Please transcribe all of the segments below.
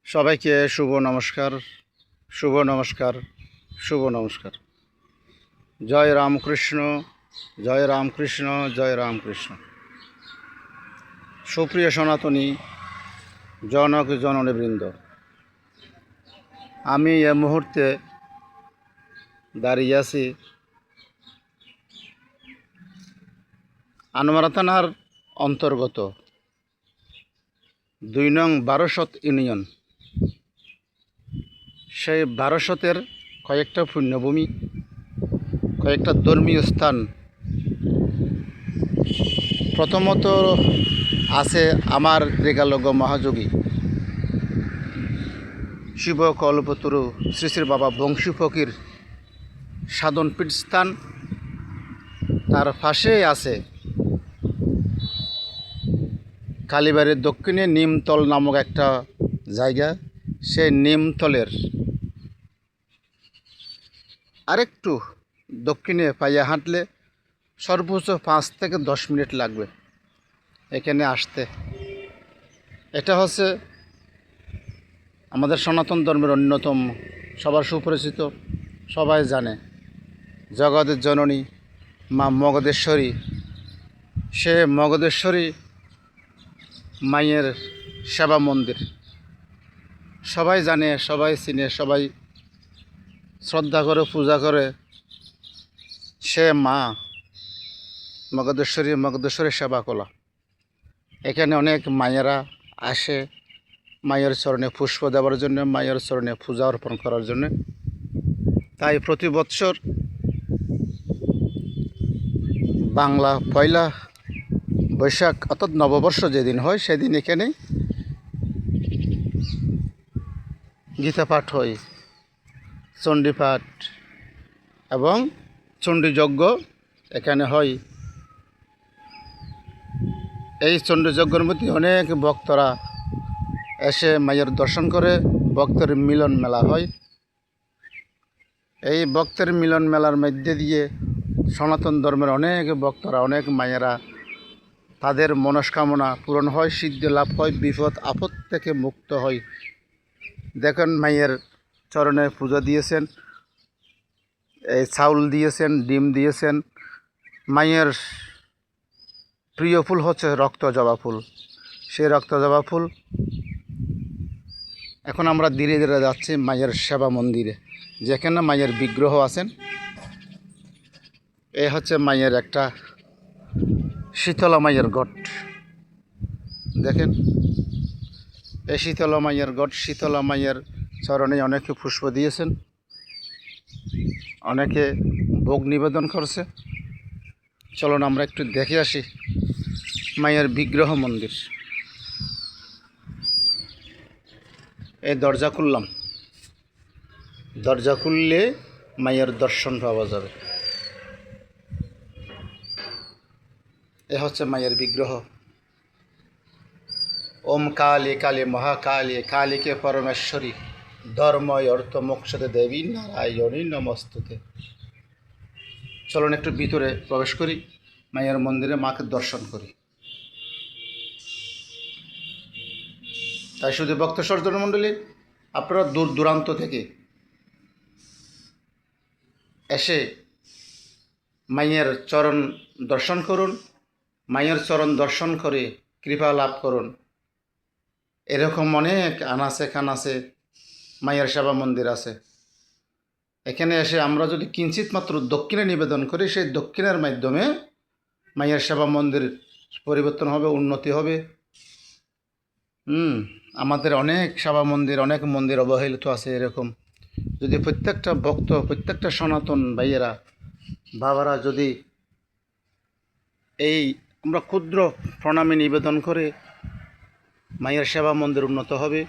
সবাইকে শুভ নমস্কার, শুভ নমস্কার, শুভ নমস্কার। জয় রামকৃষ্ণ, জয় রামকৃষ্ণ, জয় রামকৃষ্ণ। সুপ্রিয় সনাতনী জনক জননীবৃন্দ, আমি এ মুহূর্তে দাঁড়িয়ে আছি আনোয়ারা থানার অন্তর্গত ২ নং বারোশত ইউনিয়ন। সেই বারোশতের কয়েকটা পুণ্যভূমি, কয়েকটা ধর্মীয় স্থান। প্রথমত আছে আমার রেগালগ্য মহাযোগী শিব কল্পতরু শ্রী শ্রী বাবা বংশী ফকির সাধন পীঠ স্থান। তার পাশেই আছে কালীবাড়ির দক্ষিণে নিমতল নামক একটা জায়গা। সেই নিমতলের আরেকটু দক্ষিণে পাইয়া হাঁটলে সর্বোচ্চ 5 থেকে 10 মিনিট লাগবে এখানে আসতে। এটা হচ্ছে আমাদের সনাতন ধর্মের অন্যতম, সবার সুপরিচিত, সবাই জানে, জগতের জননী মা মগধেশ্বরী। সে মগধেশ্বরী মায়ের সেবা মন্দির সবাই জানে, সবাই চিনে, সবাই শ্রদ্ধা করে, পূজা করে। সে মা মগধেশ্বরী সেবা কলা। এখানে অনেক মায়েরা আসে মায়ের চরণে পুষ্প দেওয়ার জন্য, মায়ের চরণে পূজা অর্পণ করার জন্য। তাই প্রতি বৎসর বাংলা পয়লা বৈশাখ অর্থাৎ নববর্ষ যেদিন হয় সেদিন এখানে গীতা পাঠ হয়, চণ্ডী পাঠ এবং চণ্ডীযজ্ঞ এখানে হয়। এই চণ্ডীযজ্ঞের মধ্যে অনেক ভক্তরা এসে মায়ের দর্শন করে। ভক্তের মিলন মেলা হয়। এই ভক্তের মিলন মেলার মধ্যে দিয়ে সনাতন ধর্মের অনেক ভক্তরা, অনেক মায়েরা, তাদের মনস্কামনা পূরণ হয়, সিদ্ধি লাভ হয়, বিপদ আপদ থেকে মুক্ত হয়। দেখেন মায়ের চরণে পূজা দিয়েছেন, এই চাউল দিয়েছেন, ডিম দিয়েছেন। মায়ের প্রিয় ফুল হচ্ছে রক্ত জবা ফুল। সেই রক্ত জবা ফুল এখন আমরা ধীরে ধীরে যাচ্ছি মায়ের সেবা মন্দিরে, যেখানে মায়ের বিগ্রহ আছেন। এ হচ্ছে মায়ের একটা শীতলা মায়ের গট। দেখেন, এই শীতলা মায়ের গট। শীতলা মায়ের চরণে অনেকে পুষ্প দিয়েছেন, অনেকে ভোগ নিবেদন করছে। চলুন আমরা একটু দেখে আসি মায়ের বিগ্রহ মন্দির। এই দরজা খুললাম, দরজা খুললে মায়ের দর্শন পাওয়া যাবে। এ হচ্ছে মায়ের বিগ্রহ। ওম কালী কালী মহাকালী কালীকে পরমেশ্বরী ধর্ম অর্থ মোক্ষদে দেবী নারায়ণী নমস্তুতে। চলুন একটু ভিতরে প্রবেশ করি, মায়ের মন্দিরে মাকে দর্শন করি। তাই শুধু ভক্ত সজ্জন মণ্ডলী, আপনারা দূর দূরান্ত থেকে এসে মায়ের চরণ দর্শন করুন, মায়ের চরণ দর্শন করে কৃপা লাভ করুন। এরকম অনেক আনাচে কানাচে মায়ের সেবা মন্দির আছে। এখানে এসে আমরা যদি কিঞ্চিত মাত্র দক্ষিণে নিবেদন করি, সেই দক্ষিণের মাধ্যমে মায়ের সেবা মন্দির পরিবর্তন হবে, উন্নতি হবে। আমাদের অনেক সেবা মন্দির, অনেক মন্দির অবহেলিত আছে। এরকম যদি প্রত্যেকটা ভক্ত, প্রত্যেকটা সনাতন ভাইয়েরা, বাবারা যদি এই আমরা ক্ষুদ্র প্রণামী নিবেদন করে, মায়ের সেবা মন্দির উন্নত হবে।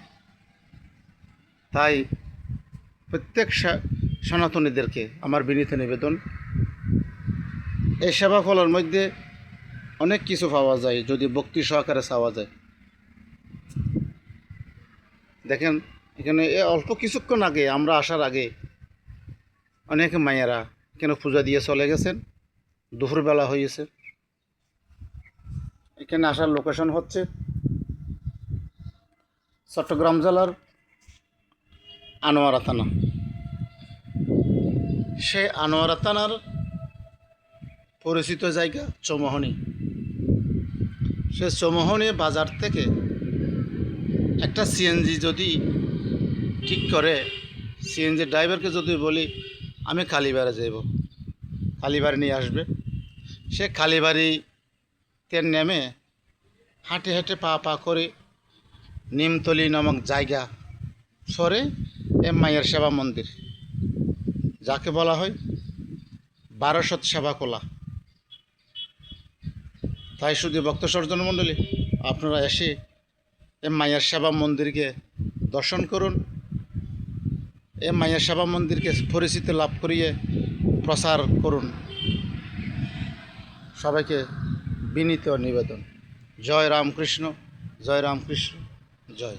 তাই প্রত্যেক সনাতনীদেরকে আমার বিনীত নিবেদন, এই সেবা ফলের মধ্যে অনেক কিছু পাওয়া যায় যদি ভক্তি সহকারে চাওয়া যায়। দেখেন, এখানে অল্প কিছুক্ষণ আগে, আমরা আসার আগে অনেক মায়েরা এখানে পূজা দিয়ে চলে গেছেন। দুপুরবেলা হয়েছে। এখানে আসার লোকেশন হচ্ছে চট্টগ্রাম জেলার আনোয়ারা থানা। সে আনোয়ারা থানার পরিচিত জায়গা চৌমোহনী। সে চৌমোহনী বাজার থেকে একটা সিএনজি যদি ঠিক করে, সিএনজি ড্রাইভারকে যদি বলি আমি কালীবাড়ি যাব, কালীবাড়ি নিয়ে আসবে, সে কালীবাড়িতে নেমে হাঁটে হাঁটে পা পা করে নিমতলি নামক জায়গা সরে মায়ের সেবা মন্দির, যাকে বলা হয় বারোশত সেবা কোলা। তাই শুধু ভক্ত সর্জন মণ্ডলী, আপনারা এসে মায়ের সেবা মন্দিরকে দর্শন করুন, মায়ের সেবা মন্দিরকে পরিচিতি লাভ করিয়ে প্রচার করুন। সবাইকে বিনীত নিবেদন। জয় রামকৃষ্ণ, জয় রামকৃষ্ণ, জয়।